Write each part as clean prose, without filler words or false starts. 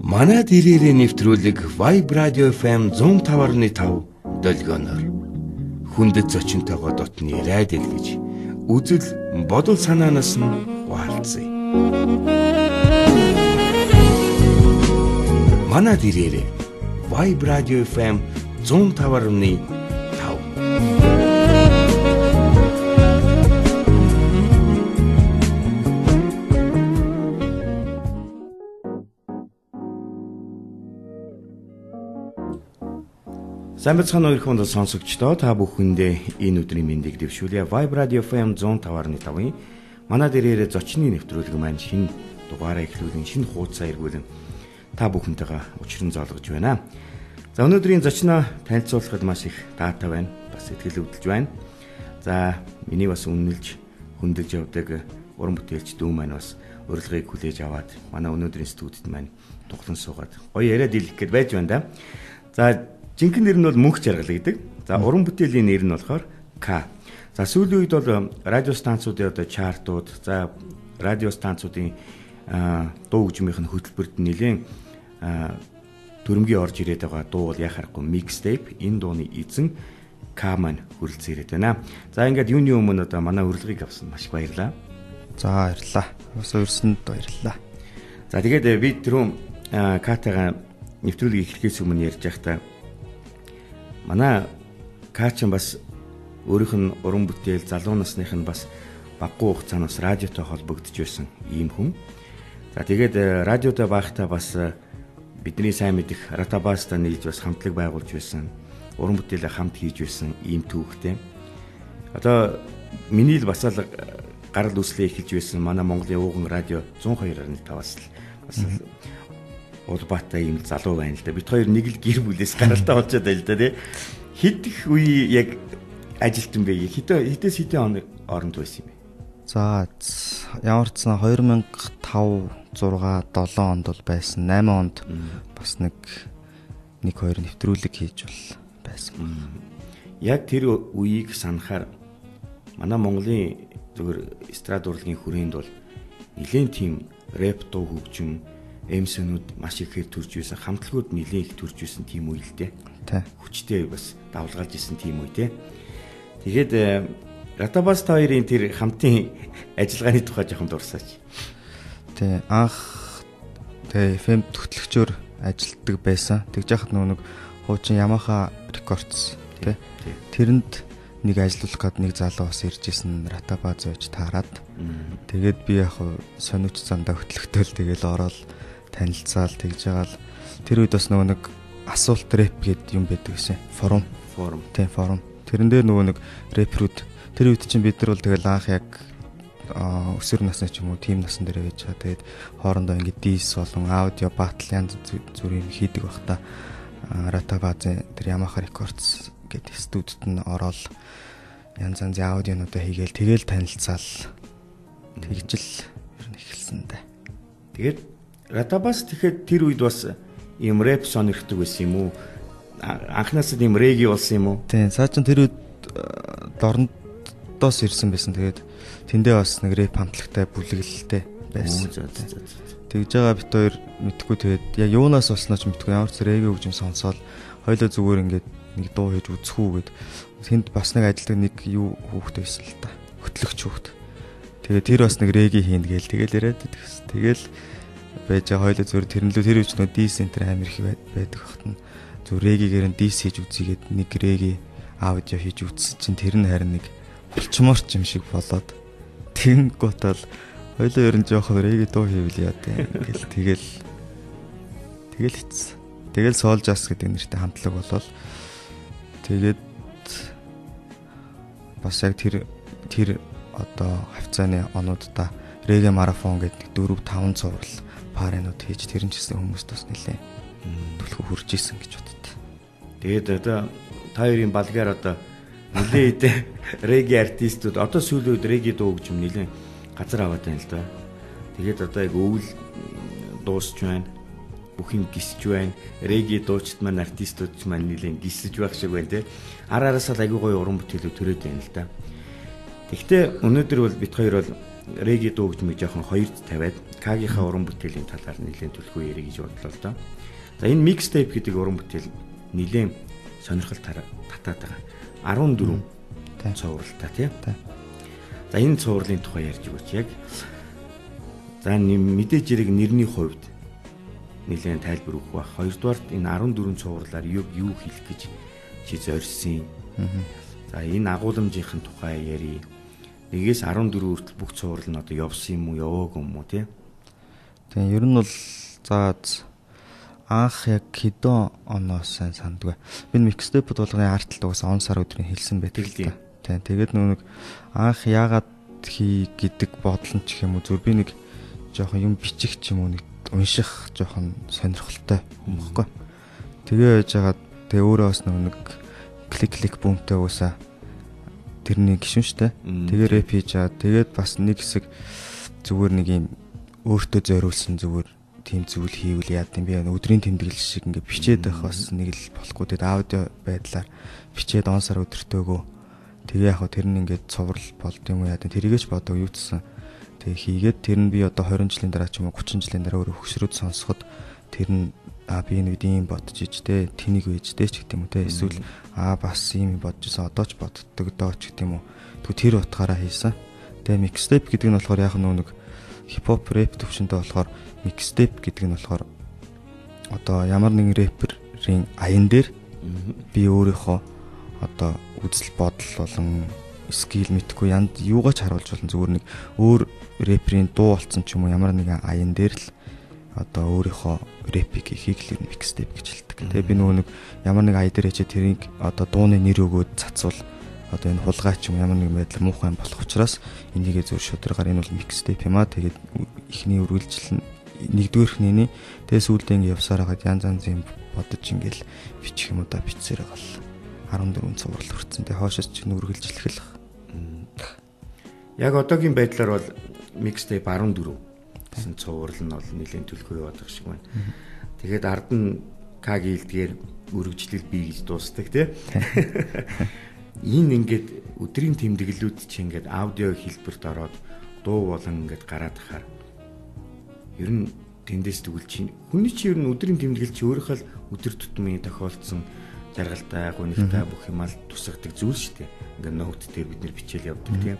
Манай дэрээрээ нэвтрүүлэг Vibe Radio FM 105.5 долгионоор хүндэт зочинтойгоо дотны радио гэж үзэл бодол санаанаас нь хуалцъя. Манай дэрээрээ Vibe Radio FM 105.5. Сайн бацхан өрхөнд сонсогчдоо та бүхэндээ энэ өдрийн мэндийг дэвшүүлье. Vibe Radio FM 105.5-ийн манай дэрээрээ зочны нэвтрүүлэг маань шинэ дугаараа эхлүүлэн шинэ хуудасаа эргүүлэн та бүхэнтэйгээ учран зоолгож байна. За өнөөдрийн зочноо танилцуулахад маш их таатай байна. Бас сэтгэл хөдлөж байна. За миний бас үнэлж хөндөж явдаг уран бүтээлч дүү маань бас урилгыг хүлээж аваад манай өнөөдрийн студид маань тоглон суугаад гоё яриад илэх гээд байж байна да. За жинхэнэ нэр нь бол Мөнх Жаргал гэдэг. За уран бүтээлийн нэр нь болохоор К. За сүүлийн үед бол радио станцуудын одоо чартууд, за радио станцуудын дуу хөгжмийн хөтөлбөрт нэлээд төрөмгийн орж ирээд байгаа дуу бол яхахгүй mixtape. Энэ дууны эзэн К маань хүрэлцэн ирээд байна. За ингээд юуны өмнө одоо манай урилгыг авсан маш баярлалаа. За баярлалаа. Бас өрсөнд баярлалаа. За тэгээд би түрүүн К-тайгаа нэвтрүүлгийг эхлэхээс өмнө ярьж байхдаа манай Качин бас өөрийнх нь уран бүтээл залуу насных нь бас баггүй хугацаанаас радиотой холбогдож байсан ийм хүн. За тэгээд радиотой байхдаа бас бидний сайн мэдих Ратабастай нийлж бас хамтлаг байгуулж байсан. Уран бүтээлээ хамт хийж байсан ийм түүхтэй. Одоо миний л бас л гарал үүслээ эхэлж байсан манай Монголын ууган радио 102.5-аас л бас улбаатай юм залуу байна л да. Бид хоёр нэг л гэр бүлээс гаралтай болчиход байл да тий. Хэд их үе яг ажилтан бэ? Хитээс хитэн оронд байсан юм бэ? За ямар ч сан 2005, 6, 7 онд бол байсан. 8 онд бас нэг 2 нэвтрүүлэг хийж бол байсан. Яг тэр үеийг санахаар манай Монголын зөвхөн эстрад урлагийн хүрээнд бол нэлээд тийм рэп дуу хөгжим эмсэнүүд маш ихээр төрж байсан, хамтлагууд нэлээд их төрж байсан тийм үе л дээ. Хүчтэй бас давлгаалж исэн тийм үе дээ. Тэгээд Ратабаст хоёрын тэр хамтын ажиллагааны тухай жоохон дурсаач. Анх FM хөтлөгчөөр ажилладаг байсан. Тэгж яхад нэг хуучин Yamaha Records тэрэнд нэг ажиллуулах гээд нэг залуу бас ирж исэн Ратабаз байж таарад. Тэгээд би яг сониуч зандаа хөтлөгтөл тэгэл ороод танилцаал тэгж байгаа л тэр үед бас нэг асуулт рэп гэдэг юм байдаг гэсэн. Форум. Форум. Тэрэн дээр нэг рэперүүд тэр үед чинь бид нар бол тэгэл анх яг өсвөр насны ч юм уу тим насн дээр байж байгаа. Тэгээд хоорондоо ингэ дис болон аудио батл янз бүрийн хийдэг байх та. Ратабазын тэр Yamaha Records гэдэг студид нь ороод янз янзын аудионуудаа хийгээл тэгэл танилцаал. Тэгжл ер нь эхэлсэн дээ. Тэгээд Ратабас тэгэхэд тэр үед бас юм рэп сонирхдаг байсан юм уу? Анхнаасаа тийм реги болсон юм уу? Тийм, цаа чин тэр үед Дорнодоос ирсэн байсан. Тэгээд тэндээ бас нэг рэп хамтлагтай бүлэглэлтэй байсан. Тэгж байгаа бит хоёр мэдхгүй тэгээд яг юунаас болсноо ч мэдхгүй ямар ч реги хөгжим сонсоол хоёлоо зүгээр ингээд нэг дуу хийж үзэх үү гэд тэнд бас нэг ажилдаг нэг юу хүүхэд байсан л та. Хөтлөгч хүүхэд. Тэгээд тэр бас нэг реги хийн гээл тэгэл яриад идэгс. Тэгэл байж хоёлоо зүгээр тэрнлүү тэр үуч нөө D center амир их байдаг хахтан зүгээр регигээр нь D хийж үзийгээд нэг реги аудио хийж үзсэн чинь тэр нь харин нэг булчмаар ч юм шиг болоод тэгэнгүүтэл хоёлоо ер нь жоохон реги дуу хийвэл яа тэгэл хийцсэн. Тэгэл Soul Jazz гэдэг нэртэй хамтлаг болол тэгээд бас яг тэр одоо хавцааны онуудаа реги марафон гэдэг 4-5 цуврал паренууд хийж тэрэн чсэн хүмүүст бас нэлээ төлхөө хүрж исэн гэж боддог. Тэгээд одоо та хоёрын балгаар одоо нэлээд реги артистууд одоо сүүлийн үед реги дуу хөгжим нэлээд газар аваад байна л да. Тэгээд одоо яг өвөл дуусч байна. Бүхэн гисж байна. Реги дуучид маань артистууд ч маань нэлээд гисэж байх шиг байна те. Араараас л аягүй гоё уран бүтээлүүд төрөөд байна л да. Гэхдээ өнөөдөр бол бид хоёр бол реги дуу гэж нэг жоохон хоёрд тавиад Кагийнхаа уран бүтээлийн талаар нэлээд төлхөө ярих гэж бодлоо л доо. За энэ mixtape гэдэг уран бүтээл нэлээд сонирхол татаад байгаа. 14 цувралтай тийм. За энэ цувралын тухай ярьж өгөөч яг. За мэдээж хэрэг нэрний хувьд нэлээд тайлбар өгөх байх. Хоёрдугаар энэ 14 цувралаар юу хэлэх гэж чи зорьсон. За энэ агуулмжийн тухай ярий. 1-ээс 14 хүртэл бүх цуврал нь одоо явсан юм уу, яваагүй юм уу тий? Тэгээ ер нь бол анх яг хэдэн оноос сайн сандгүй. Би mixtape-д болгоны арт талд угаасаа он сар өдрийн хэлсэн байдаг л та. Тэгээд нэг анх яагаад хий гэдэг бодол нь ч юм уу зөв би нэг жоохон юм бичих ч юм уу нэг унших жоохон сонирхолтой юм баггүй. Тэгээ яж хагаад тэгээ өөрөө бас нэг клик бүүмтэй уусаа тэрний гişүн штэ. Тэгээ рэп хийж чаа. Тэгээд бас нэг хэсэг зүгээр нэг юм өөртөө зориулсан зүгээр тийм зүйл хийвэл яа гэм би өдрийн тэмдэглэл шиг ингээ бичээд байх бас нэг л болохгүй. Тэгээд аудио байдлаар бичээд он сар өдөртөөгөө тэгээ яг тэр нь ингээ цуврал болд юм уу яа гэм тэрийгэж бодог юу гэсэн. Тэгээ хийгээд тэр нь би одоо 20 жилийн дараа ч юм уу 30 жилийн дараа өөрөө хөшрөөд сонсоход тэр нь би нэг ийм бодож ичтэй тэнийг үйжтэй ч гэдэг юм уу те эсвэл бас ийм бодож исэн одоо ч боддог доо ч гэдэг юм уу тэгвэл тэр утгаараа хийсэн. Тэгээ mixtape гэдэг нь болохоор яг нэг хипхоп рэп төвшөнтэй болохоор mixtape гэдэг нь болохоор одоо ямар нэгэн рэперийн аян дээр би өөрийнхөө одоо үзэл бодол болон скил мэдхгүй юугаач харуулж болно зүгээр нэг өөр рэперийн дуу болцсон ч юм уу ямар нэгэн аян дээр л одоо өөрийнхөө рэпийг хийхийг л mixtape гэж хэлдэг. Тэгээ би нөгөө нэг ямар нэг ая дээр ячээ тэрийг одоо дууны нэр өгөөд цацвал одоо энэ хулгай ч юм ямар нэгэн байдлаар муухай болох учраас энийгээ зөв шударгаар энэ бол mixtape юм аа. Тэгээд эхний үргэлжлэл нэгдүгээрхнийний тэгээ сүүлдээ ингэ явсаар хагаад янз юм бодож ингээл бичих юм уу да бичсээр байгаа л 14 цуврал хүрсэн. Тэгээ хоошоос ч үргэлжлэх л. Яг одоогийн байдлаар бол mixtape 14 гэсэн цуврал нь бол нэлийн төлхөө яваад байгаа шиг байна. Тэгээд ард нь К гэлдгээр үргэлжлэл бий гэж дуустдаг тий. Энэ ингээд өдрийн тэмдэглэлүүд чи ингээд аудио хэлбэрт ороод дуу болон ингээд гараад тахаар ер нь тэндээс тэгвэл чи хүний чи ер нь өдрийн тэмдэглэл чи өөрийнхөө л өдөр тутмын тохиолдсон жаргалтай гонигтай бүх юмал тусгадаг зүйл шүү дээ. Ингээд ноут дээр бид нэр бичээл явдаг тийм.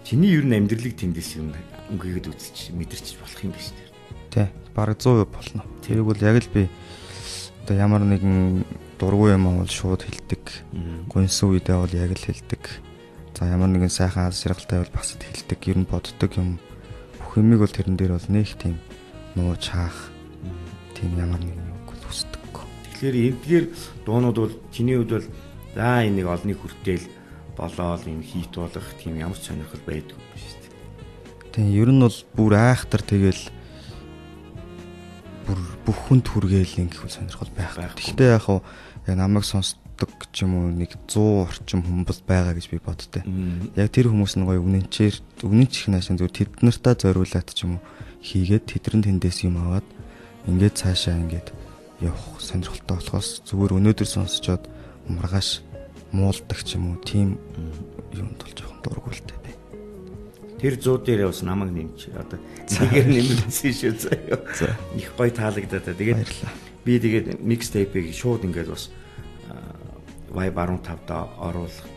Чиний ер нь амьдралыг тэндээс юм өнгөгээд үзэж мэдэрч болох юм биш үү? Тий. Бараг 100% болно. Тэрийг бол яг л би одоо ямар нэгэн дургүй юм бол шууд хэлдэг. Гонсон үедээ бол яг л хэлдэг. За ямар нэгэн сайхан алс жаргалтай бол бас хэлдэг. Ер нь боддог юм. Бүх юмыг бол тэрэн дээр бол нэг тийм нуу чаах тийм ямар нэгэн юм хүсдэг. Тэгэхээр эдгээр дуунууд бол чиний хувьд бол за энийг олныг хүртэл болоод юм хийт болох тийм ямар ч сонирхол байдгүй юм шүү дээ. Тийм ер нь бол бүр айхтар тэгэл бүр бүх хүнд хүргээл ингэх сонирхол байх. Гэхдээ яг намайг сонсдог ч юм уу нэг 100 орчим хүмүүс байгаа гэж би боддтой. Яг тэр хүмүүс нь гоё үнэн ч их наашин зөв тэд нартаа зориулаад ч юм уу хийгээд тэдрэн тэндээс юм аваад ингээд цаашаа ингээд явах сонирхолтой болохоос зүгээр өнөөдөр сонсчоод маргааш муулдаг ч юм уу тийм юмд бол жоохон дургүй л дээ. Тэр 100 дээр бас намайг нэмч одоо нэгээр нэмэлсэн шүү заяа. Их гоё таалагдаад та. Тэгээд би тэгээд mixtape-ийг шууд ингээд бас Vibe 15-д оруулах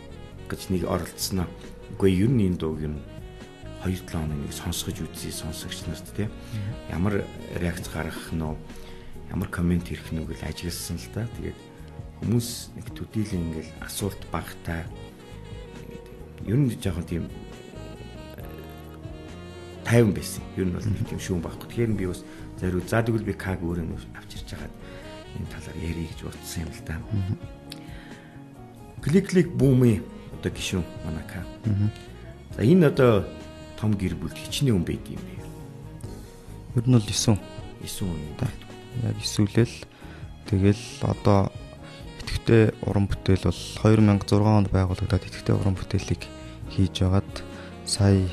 гэж нэг оролцсноо. Үгүй ер нь энэ дууг юм 2-7 хоног сонсгож үзье сонсогч нарт тийм. Ямар реакц гаргах нь вэ? Ямар комент ирэх нь вэ гэж ажигласан л та. Тэгээд хүмүүс нэг төдийлэн ингээл асуулт багтаа ер нь жоохон тийм тайван байсан. Ер нь бол нэг тийм шүүн багхгүй. Тэгэхээр би бас зариу за тэгвэл би Каг өөрөө авчирч хагаад энэ талаар ярих гэж утсан юм л да. Клик бүүмийн одоо гişүн манай К. За энэ одоо том гэр бүл хичнээн хүн байд юм бэ? Ер нь бол 9 хүн да. Яг эсвэл тэгэл одоо идэвхтэй уран бүтээл бол 2006 онд байгуулагдаад идэвхтэй уран бүтээлийг хийж байгаад сая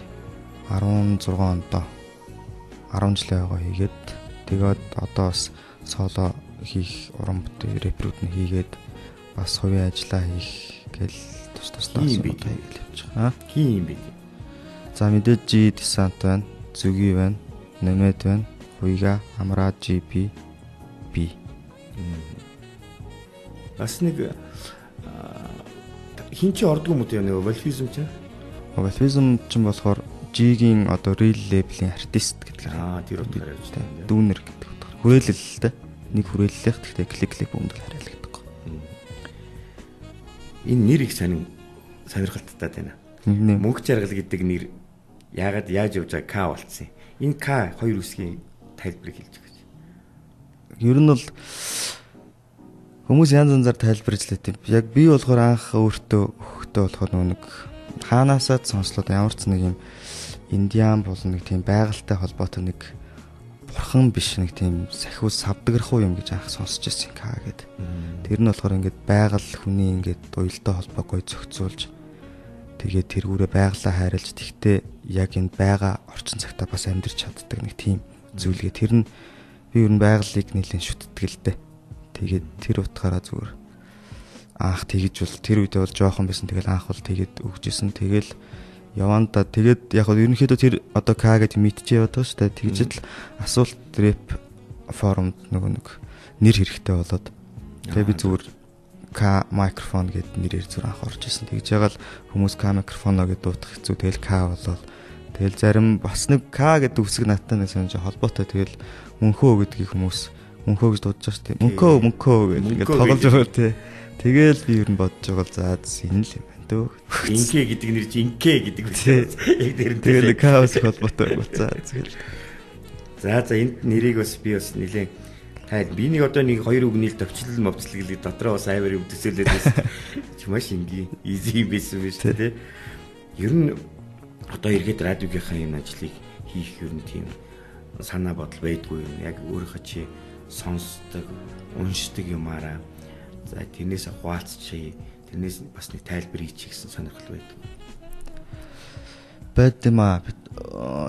16 онд 10 жил байгаа хийгээд тэгээд одоо бас соло хийх уран бүтээл рэпрүүд нь хийгээд бас хувийн ажиллаа хийх гээл тус тусдаа явж байгаа. Хин юм бэ? За мэдээж G Descent байна, Зүги байна, Nomad байна, Хуйга, Амраа, GP, B. Бас нэг хин чи ордгоо юм уу те Wolfism ч. Wolfism ч юм болохоор G-ийн одоо real label-ийн артист гэдэг. Тэр утгаар явж байна. Дүүнер гэдэг утгаар. Хүрээлэл л те. Нэг хүрээллэх гэхдээ клик бөмбөг хараалагддаг. Энэ нэр их сонирхолттой байна. Мөнх жаргал гэдэг нэр яагаад яаж явж байгаа К болцсон юм. Энэ К хоёр үсгийн тайлбарыг хэлж өгөөч. Ер нь бол хүмүүс янз янзаар тайлбарлаж лээ тийм. Яг би болохоор анх өөртөө өгөхдөө болохоор нэг хаанаасаа сонслоод ямар ч нэг юм индиан болон нэг тийм байгальтай холбоотой нэг бурхан биш нэг тийм сахиус савдаграх юм гэж анх сонсч ирсэн К гэдэг. Тэр нь болохоор ингээд байгаль хүний ингээд уялдаа холбоо гой зохицуулж тэгээд тэргүүрээ байгалаа хайрлаж тэгтээ яг энэ байгаа орчин цагтаа бас амьдрч чаддаг нэг тийм зүйлгээ. Тэр нь би ер нь байгалыг нэлээд шүтдэг л дээ. Тэгээд тэр утгаараа зүгээр анх тэгэж бол тэр үедээ бол жоохон байсан. Тэгэл анх бол тэгээд өгчээсэн. Тэгэл яванда тэгээд яг нь ерөнхийдөө тэр одоо К гэдэг мэдчихээ яваад байгаа шүү дээ. Тэгж л асуулт рэп форумд нэг нэр хэрэгтэй болоод тэгээд би зүгээр К микрофон гэдэг нэрээр зүгээр анх орж исэн. Тэгж ягаа л хүмүүс К микрофоно гэдэг дуудах хэцүү. Тэгэл К болоод тэгэл зарим бас нэг К гэдэг үсэг надтай нэг сонж холбоотой. Тэгэл мөнхөө гэдгийг хүмүүс мөнхөө гэж дуудаж байгаа шүү дээ. Мөнхөө гэдэг тоглож байгаа тий. Тэгэл би ер нь бодож байгаа л за энэ л юм байна дөө. Инке гэдэг нэр чи инке гэдэг үү. Яг дээр нь тэгэл К-с холбоотой болцаа тэгэл. За энд нэрийг бас би бас нэлээ би нэг одоо нэг хоёр үгнийл төвчлөл мөвчлөглөг дотроо бас аваар юм төсөөлээд байсан. Чи маш ингийн easy байсан биш тий. Ер нь одоо эргээд радиогийнхаа юм ажлыг хийх ер нь тийм санаа бодол байдгүй юм. Яг өөрийнхөө чи сонсдог, уншдаг юмараа за тэрнээс хуваалцчих. Тэрнээс бас нэг тайлбар хийчих гэсэн сонирхол байдаг. Бэдэмаа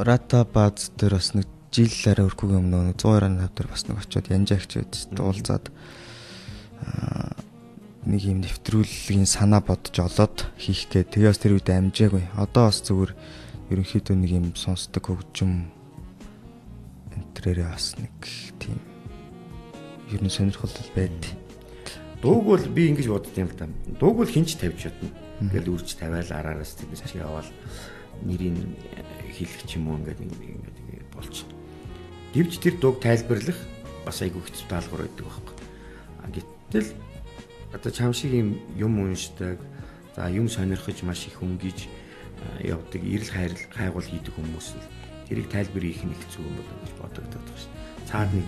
Рата бааз дээр бас нэг жилээрээ өрхөг юм нөө 125 дээр бас нэг очиод янжаагч байд уулзаад нэг юм нэвтрүүлгийн санаа бодож олоод хийх гээ. Тэгээс тэр үед амжаагүй. Одоо бас зүгээр ерөнхийдөө нэг юм сонсдог хөгжим энтрээрээ бас нэг тийм ер нь сонирхол байд. Дууг бол би ингэж боддог юм л да. Дууг бол хинч тавьж чадна. Ингээл үрж тавиал араараас тиймээс чи яваал нэрийг хэлэх ч юм уу ингээд болчих. Гэвч тэр дууг тайлбарлах бас айгүй хэцүү даалгавар байдаг байхгүй. Гэтэл одоо чам шиг юм уншдаг, за юм сонирхож маш их өнгөж явдаг, эрэл хайгуул хийдэг хүмүүс л тэрийг тайлбар хийх нь хэцүү юм болов гэж бодогддог шүү. Цаад нэг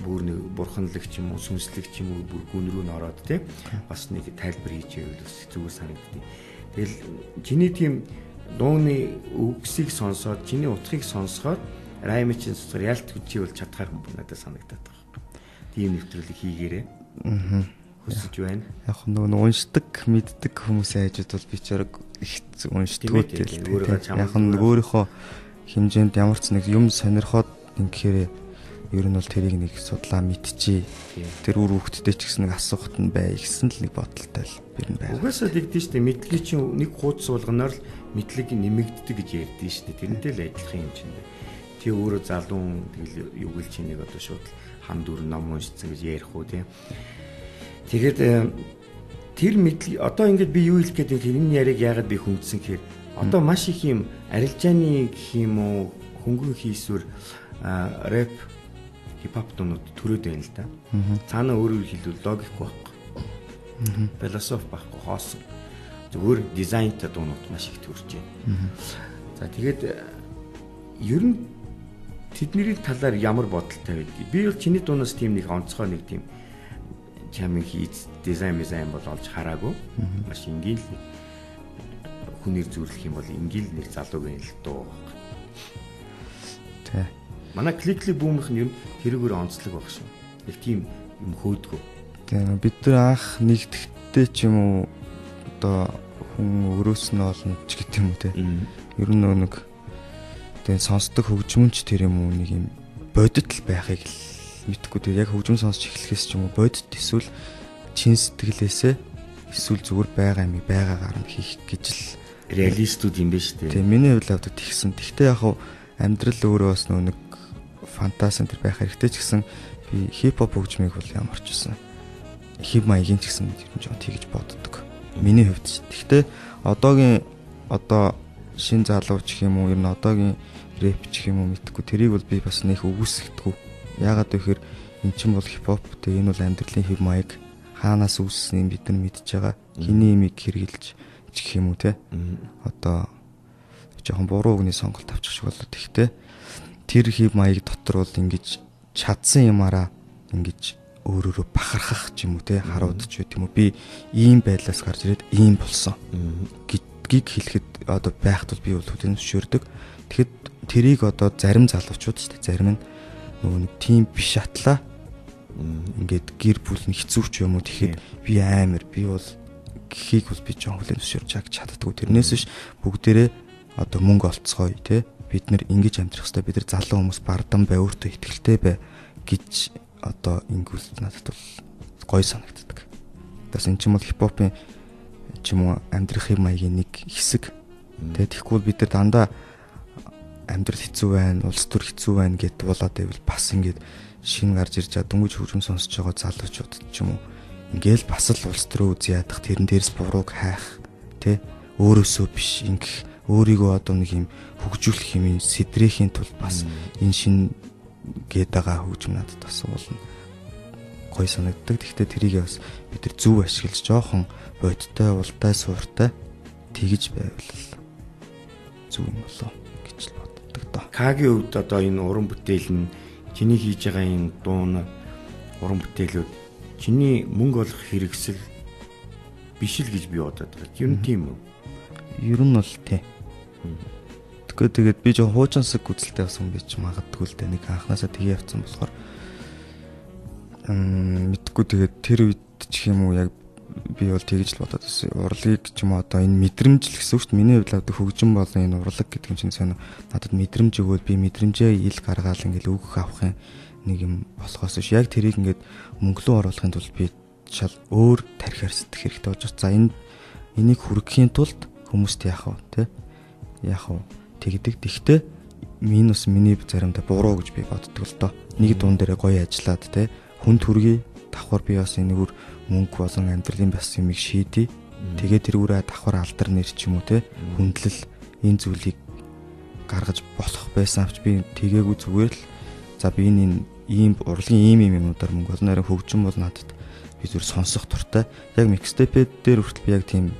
бүр нэг бурханлаг ч юм уу, сүнслэг ч юм уу бүр гүн рүү н ороод тий бас нэг тайлбар хийж байвал бас зүгээр санагддаг. Тэгэл чиний тийм дууны үгсийг сонсоод, чиний утгыг сонсоход раймчин сонсохоор ялт хүчий бол чадхаар надад санагдаад байна. Тийм нэвтрүүлэг хийгээрээ. Хүсэж байна. Яг нөгөө уншдаг, мэддэг хүмүүсийн хажууд бол би ч их уншдаг үйл. Яг нь өөрийнхөө хэмжээнд ямар ч нэг юм сонирхоод ингэхээр ер нь бол тэрийг нэг судлаа мэдчихье. Тэр үр хөвгтдээ ч гэсэн нэг асуухт нь бай гэсэн л нэг бодолтой л бэр нь байна. Угаасаа тэгдэж штэ мэдлэг чинь нэг хуудас суулганаар л мэдлэг нэмэгддэг гэж ярьдэн штэ. Тэрнтэй л адилхан юм чинь. Чи өөрөө залуу тэгэл югэл чи нэг одоо шууд хам дүр ном уншсан гэж ярих уу тийм. Тэгээд тэр мэдлэг одоо ингээд би юу хэлэх гээд энэ яриаг яагаад би хүндсэн гэхээр одоо маш их юм арилжааны гэх юм уу хөнгөн хийсвэр рэп хипхоп дуунууд төрөөд байна л да. Цаана өөрөөр хэлбэл логик байхгүй. Философи байхгүй хоосон. Зөвхөн дизайнтай дуунууд маш их төрж байна. За тэгээд ер нь тэдний талаар ямар бодолтой байдгийг би бол чиний дуунаас тийм нэг онцгой нэг тийм чамын хийц дизайн бол олж хараагүй. Маш ингийн л хүнээр зүрлэх юм бол ингээл нэг залуу байна л доо. Тэ. Манай кликли бүүмийнх нь юм тэрүүгээр онцлог багш. Нэг тийм юм хөөдгөө. Тэ бид нар анх нэгдэхдээ ч юм уу одоо хүн өрөөс нь олно ч гэдэг юм уу те. Ер нь нэг тэгээ сонсдог хөгжмөнч тэр юм уу нэг юм бодит л байхыг л мэдхгүй тэгээ яг хөгжим сонсч эхлэхээс ч юм уу бодит эсвэл чин сэтгэлээсээ эсвэл зүгээр байгаа юм байгаагаар нь хийх гэж л реалистууд юм биш үү? Тийм миний хувьд авдаг тэгсэн. Тэгтээ яг амьдрал өөрөө бас нэг фантази энэ байх хэрэгтэй ч гэсэн би хипхоп хөгжмийг бол ямар ч гэсэн хип маягийн ч гэсэн юм жоо тэгж боддог. Миний хувьд. Тэгтээ одоогийн шин залууч гэх юм уу, ер нь одоогийн рэп гэх юм уу мэдхгүй тэрийг бол би бас нэх үгүйсэхдэггүй. Яагаад гэвэл эн чинь бол хипхоп, тэгээ энэ бол амьдралын хип маяг хаанаас үүссэнийг бид нар мэдж байгаа. Хиний имийг хэрэгжилж гэх юм уу те. Одоо жоохон буруу үгний сонголт авчих шиг болоо. Тэгтээ тэр хип маяг дотор бол ингэж чадсан юмараа ингэж өөрөөрөө бахархах ч юм уу те харуудч байт юм уу. Би ийм байдлаас гарч ирээд ийм болсон гэдгийг хэлэхэд одоо байхад бол би бол хөтөн зөвшөөрдөг. Тэгэхэд тэрийг одоо зарим залуучууд ч зарим нь нөгөө нэг тийм биш атлаа ингээд гэр бүл нь хэцүүч юм уу тэгэхэд би амар би бол гэхийг бол би жоон хүлэн зөвшөөрч чаддаггүй. Тэрнээс биш бүгдээрээ одоо мөнгө олцгоё те бид нар ингэж амьдрах хэрэгтэй, бид нар залуу хүмүүс бардам бай, өөртөө ихтгэлтэй бай гэж одоо ингэвэл надад бол гоё санагддаг. Тэс эн чинь бол хипхопын ч юм уу амьдрах юм маягийн нэг хэсэг. Тэгээд тэгэхгүй бид нар дандаа амьдрал хэцүү байна, улс төр хэцүү байна гэд болоод байвал бас ингээд шин гарч ирж байгаа дөнгөж хөгжим сонсож байгаа залуучууд ч юм уу ингээл бас л улс төрөө үгүй ядах, тэрэн дээрс бурууг хайх тэ өөрөөсөө биш ингэх өөрийгөө одоо нэг юм хөгжүүлэх юм сэдрэхийн тулд бас энэ шин гээд байгаа хөгжим надад бас болно гоё санагддаг. Гэхдээ тэрийг бас бид нар зөв ашиглаж жоохон бодтой, ултай, сууртай тэгж байвал зөв юм болоо гэж л боддог доо. Кагийн хувьд одоо энэ уран бүтээл нь чиний хийж байгаа энэ дуун уран бүтээлүүд чиний мөнгө олох хэрэгсэл биш л гэж би бодоод байна. Ер нь тийм үү? Ер нь бол тийм. Тэгээд би жоо хуучинсаг үзэлтэй болсон байж магадгүй л дээ. Нэг анханасаа тгий явцсан болохоор мэдгүй тэгээд тэр үед ч юм уу яг би бол тэгж л бодоод байсан. Урлагийг ч юм уу одоо энэ мэдрэмж л гэсэн үг шүү дээ. Миний хувьд л хөгжим болон энэ урлаг гэдэг юм чинь сонио надад мэдрэмж өгөөд би мэдрэмжээ ил гаргаал ингээл өгөх авахын нэг юм болохоос биш. Яг тэрийг ингээд мөнгөлөө оруулахын тулд би шал өөр тархиар сэтгэх хэрэгтэй болж байна. За энийг хүргэхийн тулд хүмүүст яах вэ те? Яах вэ? Тэгдэг. Тэгтээ минус миний заримдаа буруу гэж би боддог л доо. Нэг дуун дээр гоё ажиллаад те хүнд хүргэе давхар би бас энэгээр мөнгө болон амьдралын бас юмыг шийдээ. Тэгээд тэрүүрээ давхар алдар нэр ч юм уу те хүндлэл энэ зүйлийг гаргаж болох байсан авч би тэгээгүй зүгээр л за би энэ ийм урлагийн ийм юмнуудаар мөнгө болно харин хөгжим бол надад би зүр сонсох туртай. Яг микстепэд дээр хүртэл би яг тийм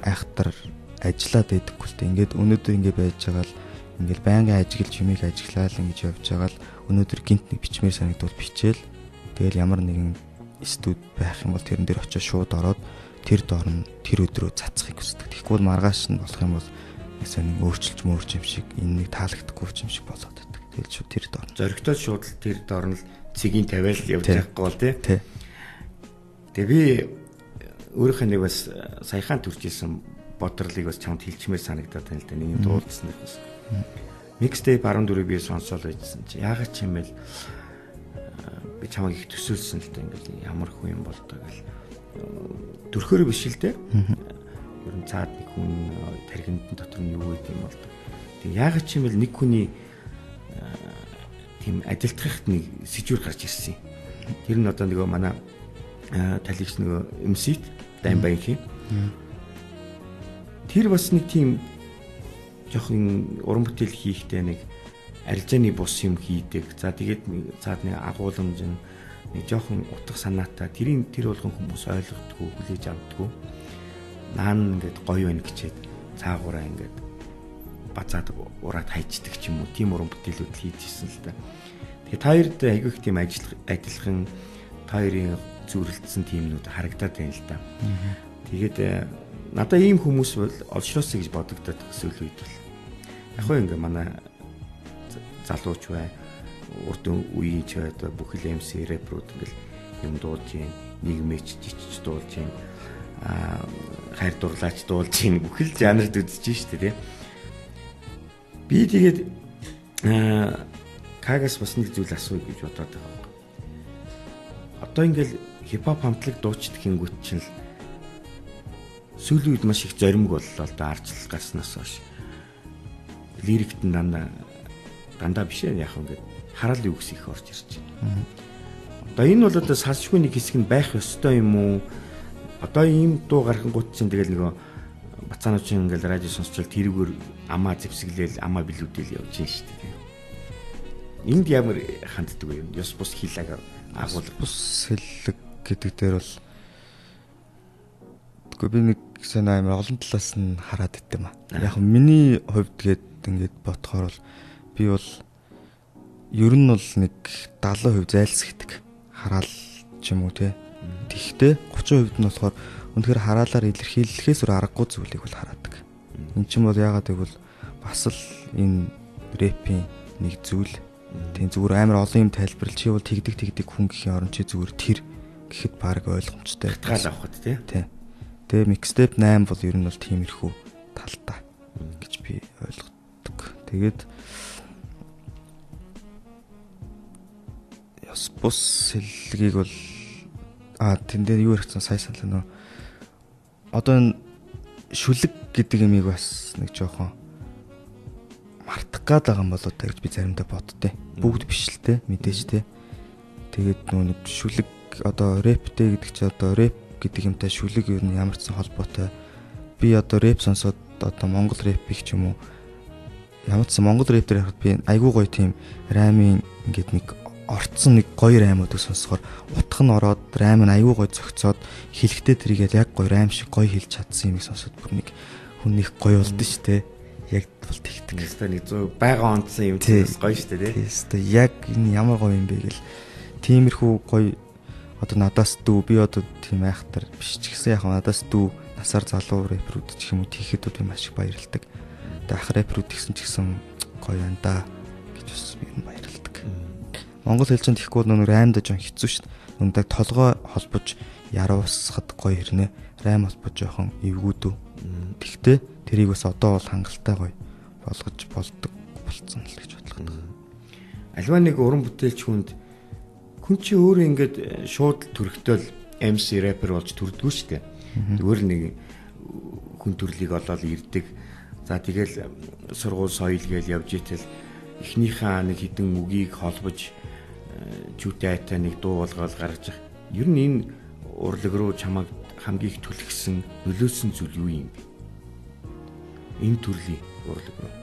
айхтар ажиллаад байдаггүй л дээ. Ингээд өнөөдөр ингэ байж байгаа л ингээл байнгын ажиглаж юмыг ажиглаад ингэж явж байгаа л өнөөдөр гинт нэг бичмээр санагдвал бичээл тэгэл ямар нэгэн студ байх юм бол тэрэн дээр очиж шууд ороод тэр доор нь тэр өдрөө цацхыг хүсдэг. Тэгэхгүй бол маргааш нь болох юм бол ясаа нэг өөрчилж мөрч юм шиг энэ нэг таалагдахгүй юм шиг болоод байдаг. Тэгэл шууд тэр доор зоригтой шууд тэр доор нь цэгийн тавиал явж байхгүй бол тий. Тэгээ би өөрийнхөө нэг бас саяхан төржсэн бодлыг бас чамд хэлчмээр санагдаад байна л да. Нэг дуулсан дэх бас. Mixtape 14-ийг би сонсоод байжсан чи яагаад ч юм бэ би чамайг их төсөөлсөн л да. Ингээл ямар хүн юм бол тоо гэл төрхөөр биш л дээ. Ер нь цаад нэг хүн тархинд дотор нь юу гэдэг юм бол тоо. Тэг яагаад ч юм бэ нэг хүний тийм адилтгахт нэг сэжүүр гарч ирсэн. Тэр нь одоо нөгөө манай талигч нөгөө MC Даймбагийн тэр бас нэг тийм жоохон уран бүтээл хийхдээ нэг арилжааны бус юм хийдэг. За тэгээд цаад нэг агуулмж нэг жоохон утга санаатай тэр болгон хүмүүс ойлгодгүй хүлээж авдаггүй. Наан ингээд гоё байна гэчээд цаагаараа ингээд бацаад ураад хайчдаг ч юм уу. Тийм уран бүтээлүүд хийжсэн л да. Тэгээд та хоёрт айгүйх тийм адилхан та хоёрын зүрэлдсэн тиймнүүд харагдаад байна л да. Тэгээд надаа ийм хүмүүс бол олшроосэй гэж бодогдоод сүүл үед бол яг хөө ингээ манай залууч бай урд үеийнч бай одоо бүхэл MC рэпрууд ингээл юм дуулж юм нийгмээч жичж дуулж юм хайр дурлаач дуулж юм бүхэл жанрд үзэж штэ тий. Би тэгээд кагас бас нэг зүйл асууя гэж бодоод байгаа. Одоо ингээл хипхоп хамтлаг дуучид хингүүт чинь л сүүлийн үед маш их зоримог боллоо л да арчлал гарснаас хойш. Лирикт дандаа биш яг ингээд хараал юу гэсэн их орж ирж байна. Одоо энэ бол одоо салшгүй нэг хэсэг нь байх ёстой юм уу? Одоо ийм дуу гаргангууд чинь тэгэл нөгөө Бацаануучин ингээл радио сонсчвал тэрүүгээр амаа зэвсэглээл амаа билүүдэл явж байна шүү дээ. Энд ямар ханддаг вэ? Ёс бус хилэг агуулга бус хиллэг гэдэг дээр бол үгүй би нэг сайн амар олон талаас нь хараад идэм аа. Яг миний хувьд ингээд бодохоор бол би бол ер нь бол нэг 70% зайлсхийдэг. Хараал ч юм уу те. Тэгтээ 30% нь болохоор үнэхээр хараалаар илэрхийлэхээс өөр аргагүй зүйлийг бол хараадаг. Энд чинь бол яагаад гэвэл бас л энэ рэпийн нэг зүйл. Тийм зүгээр амар олон юм тайлбарлаж чи бол тэгдэг хүн гэхийн орон чи зүгээр тэр гэхэд баг ойлгомжтой. Хатгаал авахд тий. Тэгээ mixtape 8 бол ер нь бол тиймэрхүү талтай гэж би ойлгодог. Тэгээд яс бус хэллэгийг бол тэндээ юу хэрэгцэн сая саналаа нөө одоо энэ шүлэг гэдэг юмыг бас нэг жоохон мартах гээд байгаа юм болоо та гэж би заримдаа боддیں۔ Бүгд биш л те мэдээж те. Тэгээд нөө нэг шүлэг одоо рэптэй гэдэг чи одоо рэп гэдэг юмтай шүлэг юу нь ямар ч сан холбоотой. Би одоо рэп сонсоод одоо монгол рэп их ч юм уу ямар ч сан монгол рэп дээр харахад би айгүй гоё тийм раймын ингээд нэг орцсон нэг гоё раймуудыг сонсохоор утга нь ороод райм нь айгүй гоё зөгцөөд хэлэхдээ тэрийгээ яг гоё райм шиг гоё хэлж чадсан юмыг сонсоод бүр нэг хүн их гоё болдсон шүү дээ. Яг бол тэгдэг. Тэстэ нэг зөө бага онцсон юм чинь гоё шүү дээ. Тэстэ яг энэ ямар гоё юм бэ гэл тиймэрхүү гоё одоо надаас дүү би одоо тийм айхтар биш ч гэсэн яг надаас дүү насаар залуу рэпрүүд ч юм уу тийхэд би маш их баярлдаг. Тэгээ ах рэпрүүд гэсэн ч гэсэн гоё байна да гэж бас би баярлдаг. Монгол хэл чинь тэгэхгүй нэг раймда жоон хэцүү шүү дээ. Нүндэг толгой холбож яруусахад гоё хэрнэ. Райм холбож жоохон эвгүүдүү. Тэгтээ тэрийг бас одоо бол хангалттай гоё болгож болдог болцсон л гэж бодлоо. Альва нэг уран бүтээлч хүнд хүн чи өөрөө ингээд шууд төрхтөл MC рэпер болж төрдгөө шүү дээ. Зүгээр нэг хүн төрлийг олоод ирдэг. За тэгэл сургууль соёл гээл явж итэл эхнийхээ нэг хідэн үгийг холбож чүтэй айтай нэг дуу болгоод гаргаж их. Ер нь энэ урлаг руу чамайг хамгийн их түлхсэн нөлөөсөн зүйл юу юм бэ? Энэ төрлийн урлаг руу.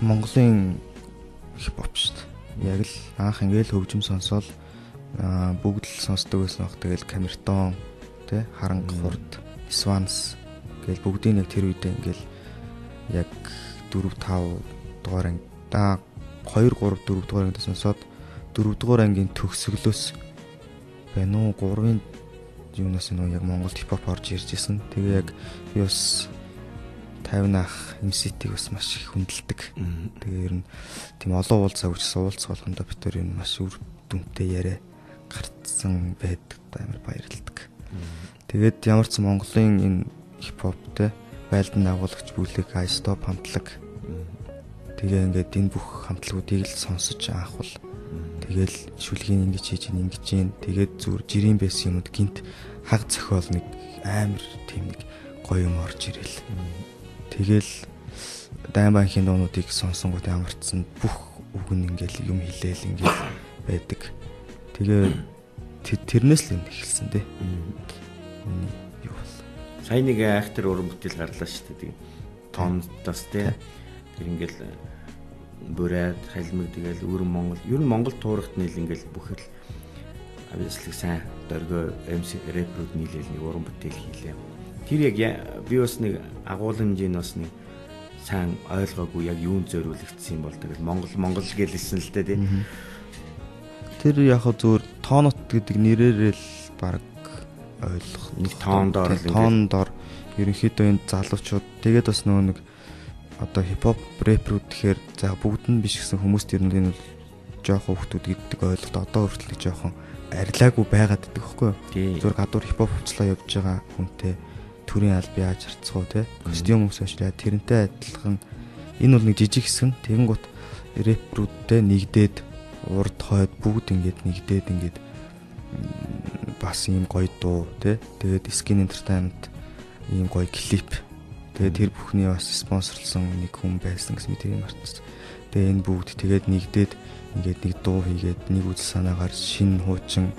Монголын хипхоп шүү дээ. Яг л анх ингээл хөгжим сонсоол бүгд л сонсдог байсан баг. Тэгэл камертон тэ харанг хурд сванс гээл бүгдийн яг тэр үедээ ингээл яг 4 5 дугаар анги 2 3 4 дугаар ангид сонсоод 4 дугаар ангийн төгсгөлөөс байна уу 3-ын юунаас нөө яг Монголд хипхоп орж ирж исэн. Тэгээ яг би бас 50 ах MC-ийг бас маш их хүндэлдэг. Тэгээ ер нь тийм олон уулзаа гэж уулзах болгондоо бид төр юм маш үр дүнтэй яриа гарцсан байдаг амар баярлалдаг. Тэгээд ямар ч Монголын энэ хипхоптэй байлдан агуулгач бүлэг iStop хамтлаг. Тэгээ ингээд энэ бүх хамтлагуудыг л сонсож анхвал тэгэл шүлгийн ингэж хийж ингэж юм. Тэгээд зүр жирийн байсан юмуд гинт хаг зохиол нэг амар тийм нэг гоё юм орж ирэл. Тэгэл даймбанхийн дуунуудыг сонсонгууд ямарчсан бүх үг нь ингээл юм хэлээл ингээл байдаг. Тэгээ тэрнээс л юм эхэлсэн дээ. Юу бол. Сая нэг актер уран бүтээл гарлаа шүү дээ. Томдос те. Тэр ингээл бүрээд халимаг тэгэл өөр Монгол ер нь Монгол туурахт нийл ингээл бүхэл авьяаслыг сайн дөргөө MC рэпрүүд нийлээл нэг уран бүтээл хийлээ. Тэр яг би бас нэг агуулмжийн бас нэг сайн ойлгоогүй яг юунд зориулагдсан юм бол тэгэл Монгол гэлсэн л дээ тий. Тэр яг зөвөр тоонот гэдэг нэрээр л баг ойлгох нэг тоондоор л тоондоор ерөнхийдөө энэ залуучууд тэгээд бас нөгөө нэг одоо хипхоп рэпрүүд гэхээр за бүгд нь биш гэсэн хүмүүст ер нь энэ бол жоохон хүмүүс гэдэг ойлголт одоо хүртэл жоохон арилаагүй байгаад байдаг байхгүй юу? Зүгээр гадуур хипхоп хувцлаа явж байгаа хүнтэй төрийн аль яаж харцгаа те костюм өмсөжлээ тэрнтэй адилхан энэ бол нэг жижиг хэсэг. Тэгэнгუთ рэпрүүдтэй нэгдээд урд хойд бүгд нэгдээд бас ийм гоё дуу те тэгээд skin entertainment ийм гоё клип. Тэгээд тэр бүхний бас спонсорлсон нэг хүн байсан гэсэн мэт юм мартсан. Тэгээд энэ бүгд тэгээд нэгдээд ингээд нэг дуу хийгээд нэг үзэл санаагаар шин хуучин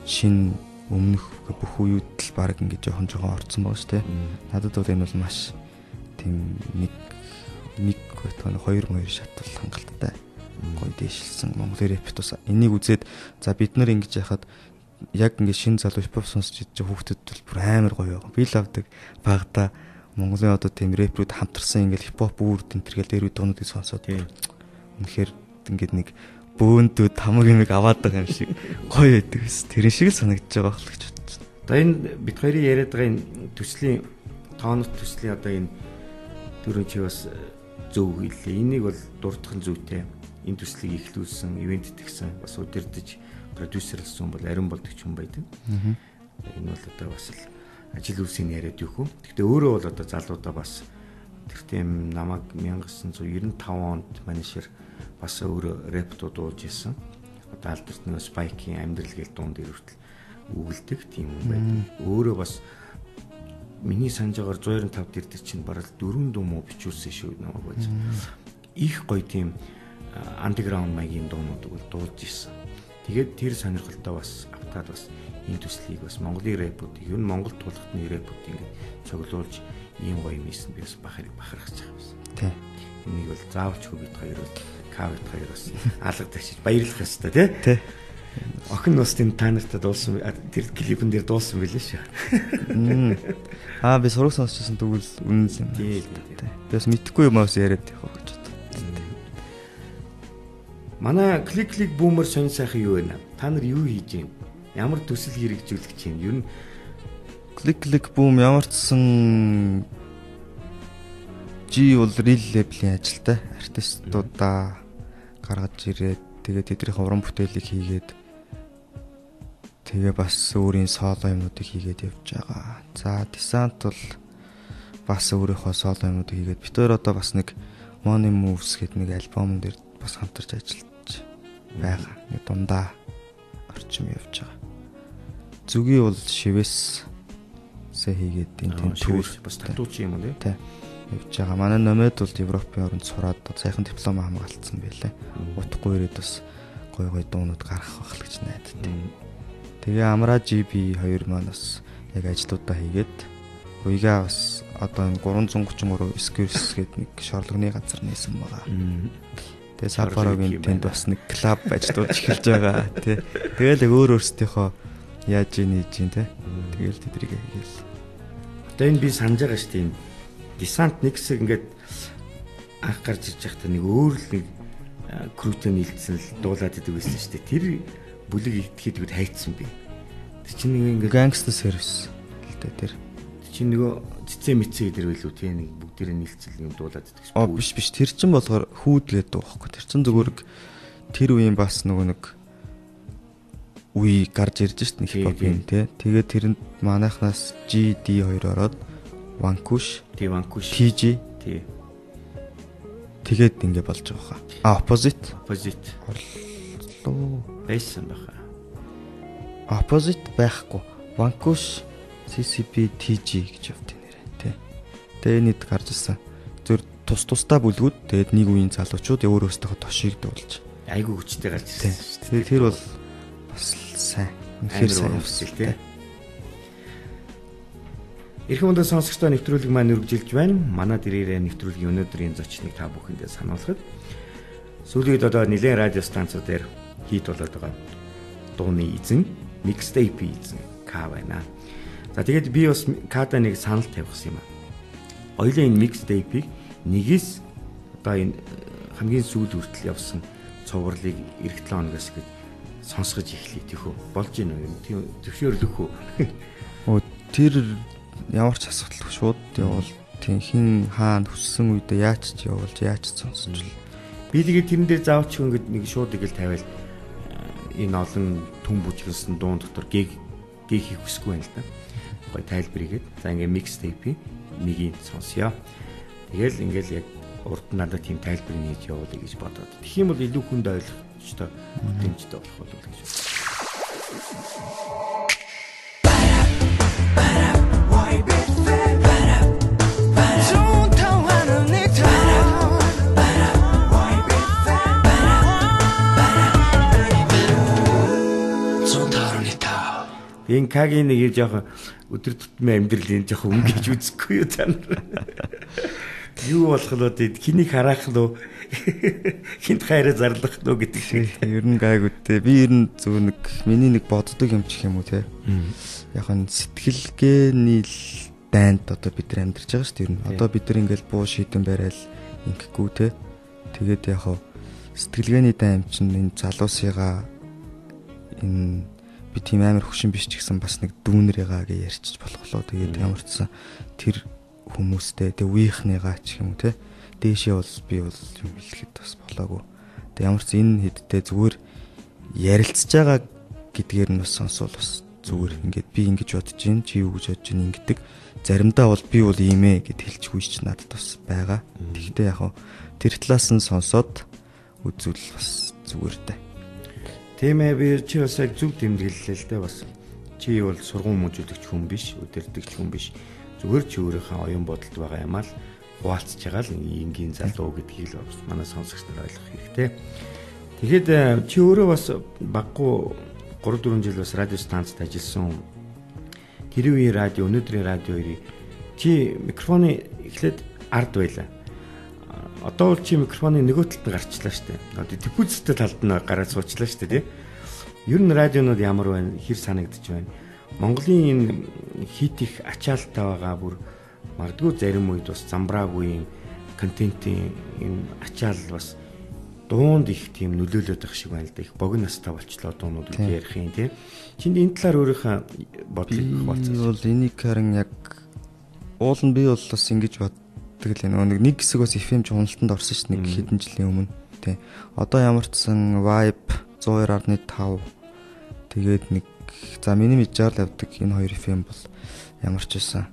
шин өмнөх бүх үеуд л баг ингээд жоохон орцсон байгаа шүү дээ. Надад бол энэ бол маш тийм нэг байтугай 2 шат бол хангалттай гоё дэвшилсэн Монгол рэпт бас энийг үзээд за бид нар ингэж яхад яг ингээд шин залуу хипхоп сонсч идэж хүүхдэд бол бүр амар гоё байгаа. Би л авдаг багада Монголын одоо тийм рэпрүүд хамтарсан ингээд хипхоп үүр тентэргээл дээр үе дуунуудыг сонсоод үнэхээр ингээд нэг бөөндүүд хамаг юм аваад байгаа юм шиг гоё байдаг ус. Тэр шиг л санагдаж байгаа хэл гэж бодчих. Одоо энэ бид хоёрын яриад байгаа энэ төслийн тоонот төслийн одоо энэ дөрөв чи бас зөв хэллээ. Энийг бол дурдах нь зүйтэй. Энэ төслийг ихлүүлсэн, ивент тэгсэн, бас удирдах продюсерлсэн бол ариун болдог ч юм байдаг. Энэ бол одоо бас л ажил үйлсийн яриад юу хөө. Гэхдээ өөрөө бол одоо залуудаа бас тэр тийм намайг 1995 онд манайшэр бас өөрөө рэп дуулж ирсэн. Одоо алдарт нэг Spike-ийн амьдрал гээл дуун дээр хүртэл үгэлдэг тийм юм байдаг. Өөрөө бас миний санаж байгаагаар 195 дээр чинь бараг 4 дуу муу бичүүлсэн шүү намайг байж. Их гоё тийм андерграунд маягийн дуунууд бол дуулж ирсэн. Тэгээд тэр сонирхолтой бас автаад бас энэ төслийг бас Монголын рэпүүдийг ер нь Монголд тулахтны рэпүүд ингээд цуглуулж ийм гоё юм ийсэн би бас бахархаж байгаа юм. Тий. Энийг бол заавалч бид хоёр бол кавет хоёр бас алгадагч баярлах ёстой тий. Охин бас тийм та нартай дуулсан тэр клипэн дээр дуулсан байлээ шүү. Би сураг сонсчихсан тэгвэл үнэн юм. Тий. Бас мэдхгүй юм аус яриад явах гэж бодлоо. Манай клик бүүмер сонь сайхан юу вэ? Та нар юу хийж юм? Ямар төсөл хэрэгжүүлэх чинь? Ер нь клик бүүм ямар ч сан G бол real level-ийн ажилтай артистуудаа гаргаж ирээд тэгээд тэдний уран бүтээлийг хийгээд тэгээ бас өөрийн соло юмнуудыг хийгээд явж байгаа. За Descent бол бас өөрийнхөө соло юмнуудыг хийгээд бид хоёр одоо бас нэг Money Moves гэдэг нэг альбомн дээр бас хамтарч ажиллаж байгаа. Нэг дундаа орчим явж байгаа. Зүгийн бол шивээс хийгээд энэ түүр бас татууч юм уу тий явж байгаа. Манай номед бол Европын оронд сураад сайхан диплом хамгаалцсан байлээ. Утгагүй ирээд бас гой дуунууд гаргах байх л гэж найдад. Тэгээ Амра GB 2 маань бас яг ажлуудаа хийгээд уйгаа бас одоо 333 Squares гэдэг нэг шорлогны газар нээсэн байгаа. Тэгээ Сапарогийн тэнд бас нэг клуб ажлууд эхэлж байгаа тий. Тэгээл өөр өөрсдийнхөө яаж ийж тий. Тэгээл тэдрийг хийгээл. Одоо энэ би санаж байгаа шүү дээ. Descent нэг хэсэг ингээд анх гарч иж байхдаа нэг өөр л нэг крүүтэй нийлдсэн л дуулаад идэг байсан шүү дээ. Тэр бүлэг итгэхэд хайцсан би. Тэр чинь нэг ингээд gangster service л дээ тэр. Тэр чинь нөгөө цэцээ мэцээ гэдэг байлгүй тий нэг бүгдээрээ нийлцэл юм дуулаад идэг шүү. Биш тэр чинь болохоор хүүд гэдэг дуу байхгүй. Тэр чинь зүгээр тэр үеийн бас нөгөө нэг үе гарч ирж шít нэг хипхопын тий. Тэгээд тэрэнд манайхнаас GD2 ороод Vanquish, TG тий. Тэгээд ингэ болж байгаа хаа. Opposite орлоо байсан баха. Opposite байхгүй. Vanquish, CCP, TG гэж явт нэрэ тий. Тэгээд нийт гарч ирсэн. Зөв тусдаа бүлгүүд тэгээд нэг үеийн залуучууд өөр өөрсдийнхөө тошийг дуулж. Айгу хүчтэй гарч ирсэн шүү дээ. Тэр бол бас сайн. Үнэхээр сайн явсан тий. Эрхэм өндөө сонсогчдоо нэвтрүүлэг маань үргэлжилж байна. Манай дээрээ нэвтрүүлгийн өнөөдрийн зочныг та бүхэндээ сануулхад сүүлийн одоо нэлээд радио станцууд дээр хийд болоод байгаа дууны эзэн mixtape эзэн К байна. За тэгээд би бас Када нэг санал тавьсан юм аа. Хоёулаа энэ mixtape-ийг нэгээс одоо энэ хамгийн сүүл хүртэл явсан цувралыг эх 7 хоногоос гээд сонсгож эхлэе тийхүү. Болж гин үү? Зөвшөөрлөх үү? Тэр ямар ч асуудалгүй шууд явал тийм хин хаана хүссэн үедээ яаж ч явуулж яаж ч сонсож л. Би тэгээд тэрэн дээр заавч ингэж нэг шууд игэл тавиал энэ олон түн бүжгэлсэн дуун дотор гэг хийх хүсэхгүй байна л да. Гой тайлбарыгээд за ингээ mixtape нэгийг сонсё. Тэгэл ингээл яг урд надад тийм тайлбар хийж явуулъя гэж бодоод. Тэгэх юм бол илүү хүнд ойлгохтой бүтэмжтэй болох болов уу гэж. Why Энэ Кагийн нэг жоохон өдөр тутмын амьдралын жоохон өнгөж үзэхгүй юу та нар. Юу болох лөө хэнийг харах лөө хинт хайраа зарлах лөө гэдэг шиг. Ер нь гайгүйтэй. Би ер нь зөв нэг миний нэг боддог юм чих юм уу те. Яг нь сэтгэлгээний дайнд одоо бид нар амьдарч байгаа шүү дээ. Ер нь одоо бид нар ингээл буу шийдэн барайл ингэхгүй те. Тэгээд яг сэтгэлгээний дайм чинь энэ залуусыгаа энэ би тийм амар хөшин биш ч гэсэн бас нэг дүүнэрийгаа гэж ярьчих болохлоо. Тэгээд ямар ч сан тэр хүмүүстэй тэг үеийнхнийгаа ч юм уу те дээшээ бол би бол юм хэлэхэд бас болоогүй. Тэг ямар ч энэ хэдтэй зүгээр ярилцж байгаа гэдгээр нь бас сонсвол бас зүгээр ингээд би ингэж бодож байна чи юу гэж бодож байна ингэдэг. Заримдаа бол би бол ийм ээ гэд хэлчихгүй ч надад бас байгаа. Тэгтээ яг тэр талаас нь сонсоод үзвэл бас зүгээр дээ. Тийм ээ би чи бас яг зөв тэмдэглэлээ л дээ бас. Чи бол сургууль мужуудагч хүн биш, өдөрдөгч хүн биш. Зүгээр чи өөрийнхөө оюун бодолд байгаа юм аа л хуваалцж байгаа л энгийн залуу гэдгийг л манай сонсогч нар ойлгох хэрэгтэй. Тэгэхэд чи өөрөө бас баггүй 3-4 жил бас радио станцад ажилласан. Тэр үеийн радио, өнөөдрийн радио хоёрыг чи микрофоны эхлээд ард байлаа. Одоо бол чи микрофоны нөгөө талд гарчлаа штэ. Одоо диффузтэй талд нь гараад суучлаа штэ тий. Ер нь радионууд ямар байна? Хэр санагдчих байна? Монголын энэ хит их ачаалттай байгаа бүр магадгүй зарим үед бас замбраагүй контентын энэ ачаал бас дуунд их тийм нөлөөлөд байх шиг байна л да. Их богино настай болчлоо дуунууд гэж ярих юм тий. Чинд энэ талаар өөрийнхөө бодлыг хуваалцах. Би бол энийг харин яг уул нь би бол бас ингэж боддог л нэг хэсэг бас FM журналтанд орсон ш нэг хэдэн жилийн өмнө тий. Одоо ямар ч сан Vibe 102.5 тэгээд нэг за миний мэдээр л явдаг энэ хоёр FM бол ямар ч байсан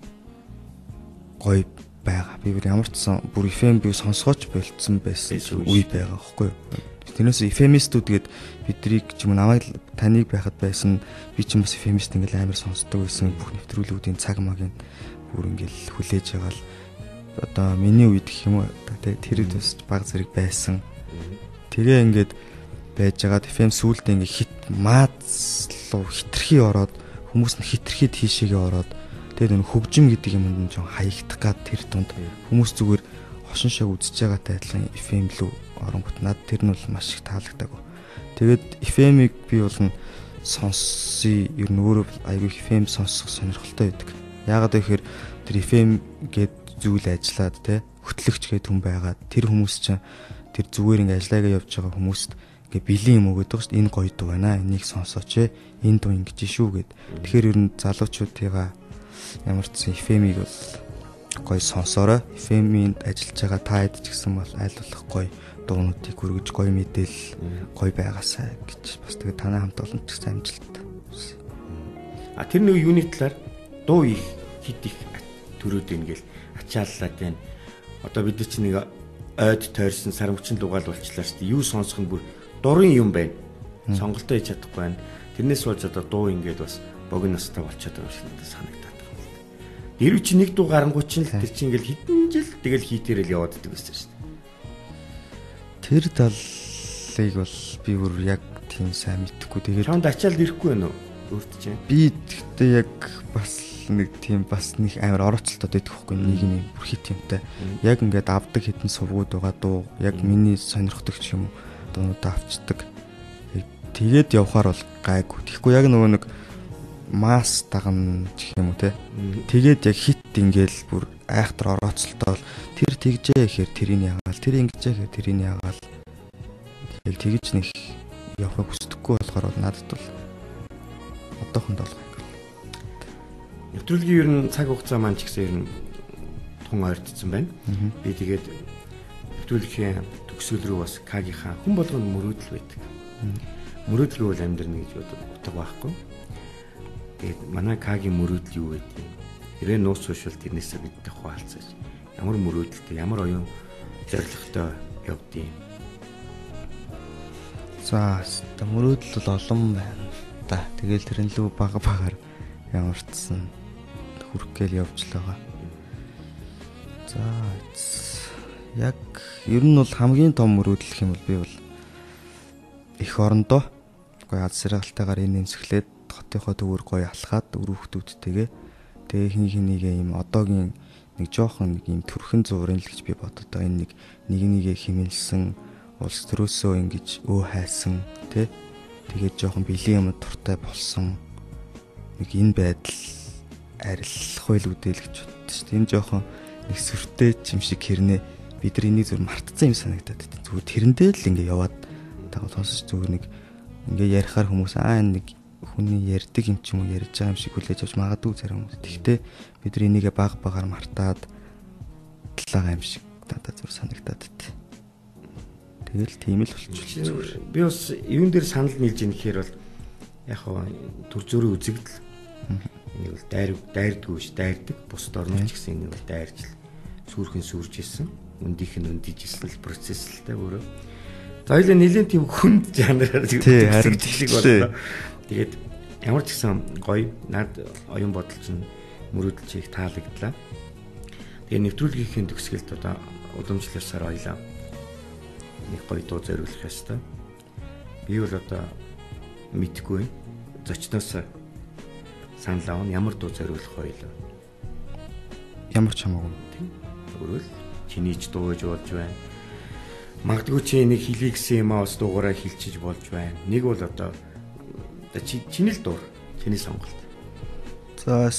гоё байгаа. Би бүр ямар ч сан бүр FM би сонсгооч болцсон байсан үе байгаа байхгүй юу. Тэрнээс FM-истүүд гээд бидрийг ч юм намайг таныг байхад байсан би ч юм бас FM-ист ингээл амар сонсдог байсан бүх нэвтрүүлгүүдийн цаг магийн бүр ингээл хүлээж байгаа л одоо миний үед гэх юм уу тэр үед бас баг зэрэг байсан. Тэгээ ингээд байж байгаа FM сүултээ ингээ хит маазлуу хитрхи ороод хүмүүс нь хитрхи тийшээгээ ороод тэгээд энэ хөгжим гэдэг юмд нь жоо хаягдах гад тэр тунд хүмүүс зүгээр хошин шог үзэж байгаатай адилхан FM лүү оронгот над тэр нь бол маш их таалагдаагүй. Тэгээд FM-ийг би бол сонсъё ер нь өөрөө аягүй FM сонсох сонирхолтой байдаг. Яагаад гэхээр тэр FM гээд зүйл ажиллаад те хөтлөгч гээд хүн байгаа. Тэр хүмүүс чинь тэр зүгээр ингээ ажиллаагаа явж байгаа хүмүүст ингээ бэлэн юм өгöd байгаа шүү дээ. Энэ гоё дуу байна. Энийг сонсооч ээ. Энэ дуу ингэж шүү гэд. Тэгэхээр ер нь залуучуудыгаа ямар ч FM-ийг бол гоё сонсоорой. FM-ийн ажиллаж байгаа та хэд ч гэсэн бол аль болох гоё дуунуудыг хүргэж гоё мэдээлэл гоё байгаасаа гэж бас тэгээ танай хамт олон ч гэсэн амжилт. А тэр нэг юуны талаар дуу их хит их төрөөд ингээл ачааллаад байна. Одоо бид чинь нэг ойд тойрсон сар мөчн дугаал болчлаа шүү дээ. Юу сонсох нь бүр дурын юм байна. Сонголтоо хийж чадахгүй байна. Тэрнээс болж одоо дуу ингээд бас богино настай болчиход байгаа шиг надад санагдаад байна. Дэрв чи нэг дуу гарангуй чинь л тэр чинь ингээл хэдэн жил тэгэл хийтэрэл яваад идэг байсан шүү дээ. Тэр талыг бол би бүр яг тийм сайн мэдэхгүй. Тэгээд чамд ачаалд ирэхгүй байна уу? Өөрт чинь. Би тэгтээ яг бас нэг тийм бас нэг амар орооцолтод байдаг хгүй нийгмийн бүр хит юмтай. Яг ингээд авдаг хитэн сувгууд байгаа дуу яг миний сонирхдаг ч юм уу дуунуудаа авчдаг. Тэгээд явхаар бол гайгүй. Тэгэхгүй яг нөгөө нэг масс дагна гэх юм уу те. Тэгээд яг хит ингээл бүр айхтар орооцолтоо тэр тэгжээ гэхээр тэрийг ягаал тэр ингэжээ гэхээр тэрийг ягаал яг тэгж нэг явахыг хүсдэггүй болохоор надад бол одоохонд бол нэвтрүүлгийн ер нь цаг хугацаа маань ч гэсэн ер нь тун ойртсон байна. Би тэгээд нэвтрүүлгийн төгсгөл рүү бас Кагийнхаа хүн болгонд мөрөөдөл байдаг. Мөрөөдөл бол амьдрна гэж утга байхгүй. Тэгээд манай Кагийн мөрөөдөл юу вэ? Ирээ нууц суушвал тэрнээсээ бидтэй хуваалцаж ямар мөрөөдөлтэй, ямар оюун зорилготой явдгийг. За, мөрөөдөл бол олон байна да. Тэгэл тэрэн лүү багаар ямарчсан хүрх гээл явж л байгаа. За, яг ер нь бол хамгийн том мөрөөдөл гэх юм бол би бол эх орондоо гоё аз жаргалтайгаар энэ нэмсэглээд хотынхоо төвөр гоё алхаад үр хүүхдүүдтэйгээ тэгээ хинийгээ ийм одоогийн нэг жоохон нэг ийм төрхөн зурын л гэж би боддог. Энэ нэг нэгээ химэлсэн улс төрөөсөө ингэж хайсан тий. Тэгээд жоохон бэлэн юм дуртай болсон нэг энэ байдал арилах байл үдээлгч боддог шүү дээ. Энэ жоохон нэг сүртэй юм шиг хэрнээ бид нар энийг зүр мартцсан юм санагдаад байна. Зүгээр тэрэндээ л ингээ яваад тага сонсож зүгээр нэг ингээ ярихаар хүмүүс нэг хүний ярьдаг юм ч юм уу ярьж байгаа юм шиг хүлээж авч магадгүй зарим хүмүүс. Тэгтээ бид нар энийгээ баг багаар мартаад талаагаа юм шиг надад зүр санагдаад байна. Тэгэл тийм л болчихлоо зүгээр. Би бас юун дээр санал нийлж ийн гэхээр бол яг хоо төр зөрийн үзэгдэл энийг бол дайрдаггүй ш дайрдаг. Бусад орнууд ч гэсэн энийг бол дайрж сүрхэн сүрж исэн. Үндийнх нь үндиж исэн процесс л та өөрөө. За хоёлаа нэлийн тийм хүнд жанраар харилцдаг боллоо. Тэгээд ямар ч гэсэн гоё над оюун бодол чинь мөрөөдөлж их таалагдлаа. Тэгээд нэвтрүүлгийн төгсгөлд одоо удамжлалсаар ойлаа. Нэг гоё дуу зориулах ёстой. Би бол одоо мэдгүй зочноос санал авна ямар дуу зориулах байлаа. Ямар ч хамаагүй тийм. Өөрөөр чиний ч дууж болж байна. Магадгүй чи нэг хэлий гэсэн юм аа бас дуугаараа хэлчихэж болж байна. Нэг бол одоо чиний л дуур. Чиний сонголт. За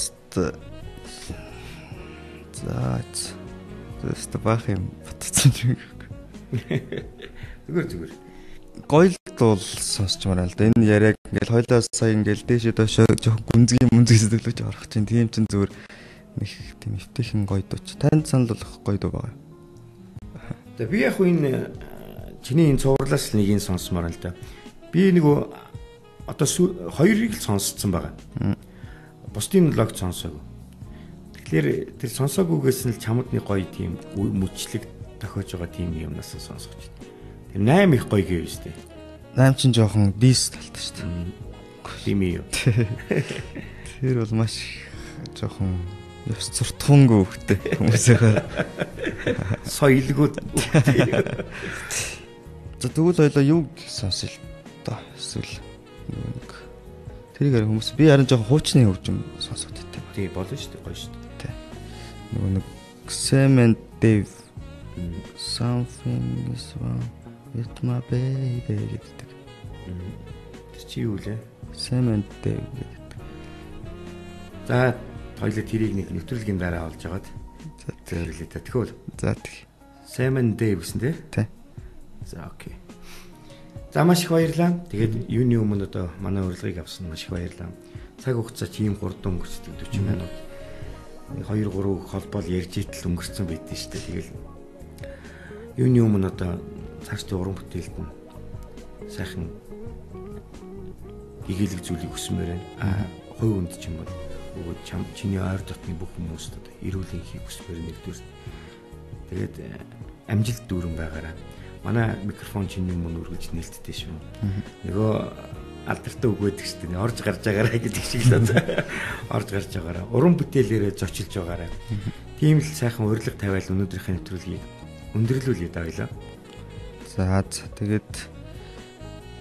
баах юм батцсан юм. Зүгээр. Гоё дуу сонсчмаар л да. Энэ яриаг ингээл хойлоо сая ингээл дээшээ доошоо жоохон гүнзгий сэтгэлж орох чинь тийм ч зүгээр нэг тийм эвтэйхэн гоё дууч. Танд санал болох гоё дуу байгаа. За би яг энэ чиний энэ цувралаас нэгийг сонсмоор л да. Би нэг одоо хоёрыг л сонсцсон байгаа. Бусдын лог сонсоогүй. Тэгэхээр тэр сонсоогүйгээс нь л чамд нэг гоё тийм мөчлөг тохиож байгаа тийм юмнаас сонсож байна. Тэр 8 их гоё гэв штэ. 8 чинь жоохон дис талтай штэ. Тийм ээ. Тэр бол маш жоохон ёс зуртхуунгүй хөхтэй хүмүүсээ. Соёлгууд. За тэгвэл ойлоо юу сонсъё л доо. Эсвэл нэг тэрийг хүмүүс би харин жоохон хуучны хөгжим сонсоод байт. Тий болно шүү дээ гоё шүү дээ. Нэг Sam and Dave something is wrong with my baby гэдэг. Тэр чи юу лээ? Sam and Dave гэдэг. За хоёлаа тэрийг нэг нэвтрүүлгийн дараа олж агаад зөвлөлөө та тгөөл. За тэг. Sam and Dave гэсэн тий? За окей. За маш их баярлалаа. Тэгээд юуны өмнө одоо манай урилгыг авсан маш их баярлалаа. Цаг хугацаа чи ийм хурдан өнгөрцөг 40 минут. 2-3 холбоол ярьж итэл өнгөрцөн байдсан шүү дээ. Тэгэл юуны өмнө одоо цаашдын уран бүтээлд нь сайхан гэгээлэг зүйлийг өсмөр байна. Хувь үнд ч юм бол чиний ойр дотны бүх хүмүүст одоо эрүүл энхийг өсмөр нэгдүгээр. Тэгээд амжилт дүүрэн байгаараа. Манай микрофон чиний өмнө үргэлж нээлттэй шүү. Нөгөө алдартай үг байдаг шүү дээ. Орж гарч байгаараа гэдэг шиг л орж гарч байгаараа. Уран бүтээлээрээ зочилж байгаараа. Тийм л сайхан урилга тавиал өнөөдрийнхээ нэвтрүүлгийг өндөрлүүлээ давлаа. За тэгээд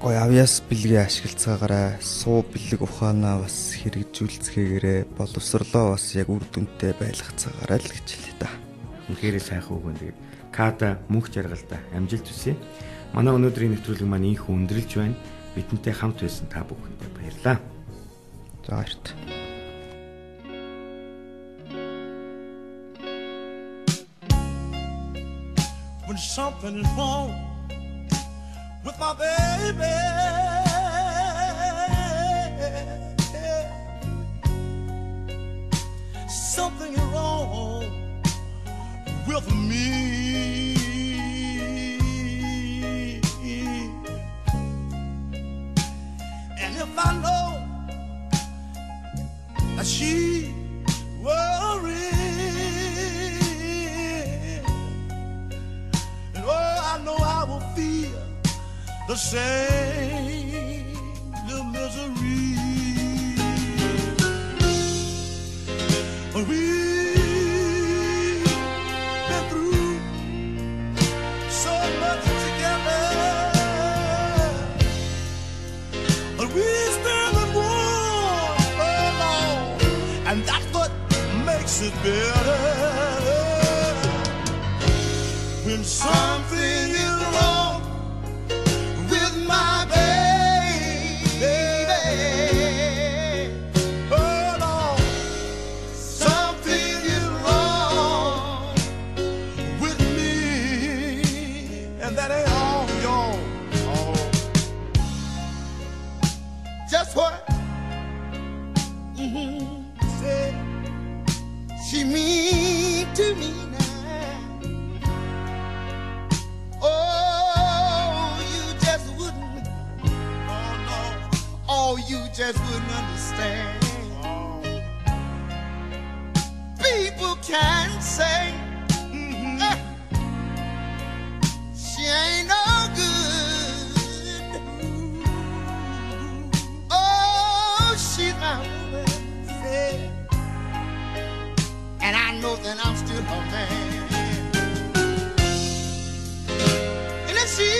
гоё авьяас бэлгээ ашиглацгаагаараа суу бэлэг ухаанаа бас хэрэгжүүлцгээгээрээ боловсрлоо бас яг үр дүнтэй байлгацгаагаараа л гэж хэлээ да. Үнэхээр сайхан үг энэ. Ката мөнх жаргалтай амжилт хүсье. Манай өнөөдрийн нэвтрүүлэг маань ийх өндөрлж байна. Бидэнтэй хамт байсан та бүхэндээ баярлалаа. За баярт. When something is wrong with my baby, something is wrong with me. And if I know that she worried, and oh, I know I will feel the same, the misery. We've been through so much together, 'Cause we stand as one. And that's what makes it better. When something is wrong with my baby, oh Lord, something is wrong with me, and that ain't all, y'all. Oh. Just what said she mean to me now. You just wouldn't understand. People can say she ain't no good. Oh, she's my woman, and I know that I'm still her man. And if she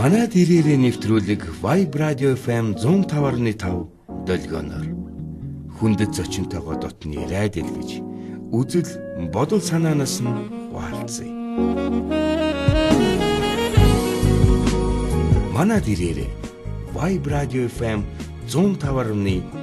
Манай дээрээ нэвтрүүлэг Vibe Radio FM 105.5 долгионоор хүндэт зочинтойгоо дотны радио гэж үзэл бодол санаанаас нь хуалцъя. Манай дээрээ Vibe Radio FM 105.5